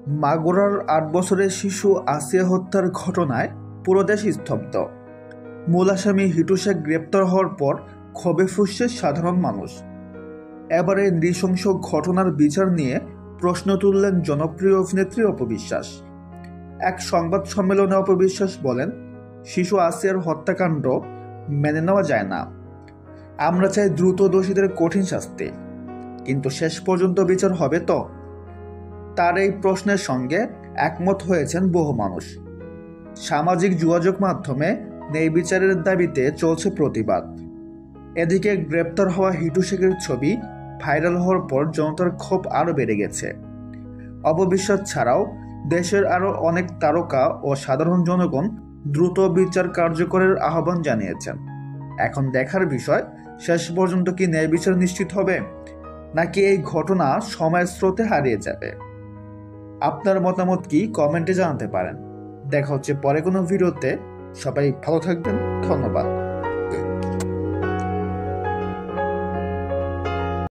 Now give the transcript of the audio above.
মাগুরার ৮ বছরের শিশু আসিয়া হত্যার ঘটনায় পুরো দেশ স্তব্ধ। মূল আসামি হিটু শেখ গ্রেপ্তার হওয়ার পর ক্ষোভে ফুঁসছে সাধারণ মানুষ। এবারে নৃশংস ঘটনার বিচার নিয়ে প্রশ্ন তুললেন জনপ্রিয় অভিনেত্রী অপবিশ্বাস। এক সংবাদ সম্মেলনে অপবিশ্বাস বলেন, শিশু আসিয়ার হত্যাকাণ্ড মেনে নেওয়া যায় না। আমরা চাই দ্রুত দোষীদের কঠিন শাস্তি, কিন্তু শেষ পর্যন্ত বিচার হবে তো? তার এই প্রশ্নের সঙ্গে একমত হয়েছেন বহু মানুষ। সামাজিক যোগাযোগ মাধ্যমে ন্যায় বিচারের দাবিতে চলছে প্রতিবাদ। এদিকে গ্রেপ্তার হওয়া হিটু শেখের ছবি ভাইরাল হওয়ার পর জনতার ক্ষোভ আরও বেড়ে গেছে। অপবিশ্বাস ছাড়াও দেশের আরও অনেক তারকা ও সাধারণ জনগণ দ্রুত বিচার কার্যকরের আহ্বান জানিয়েছেন। এখন দেখার বিষয়, শেষ পর্যন্ত কি ন্যায় বিচার নিশ্চিত হবে, নাকি এই ঘটনা সময়ের স্রোতে হারিয়ে যাবে? আপনার মতামত কি কমেন্টে জানাতে পারেন। দেখা হচ্ছে পরে কোনো ভিডিওতে। সবাই ভালো থাকবেন। ধন্যবাদ।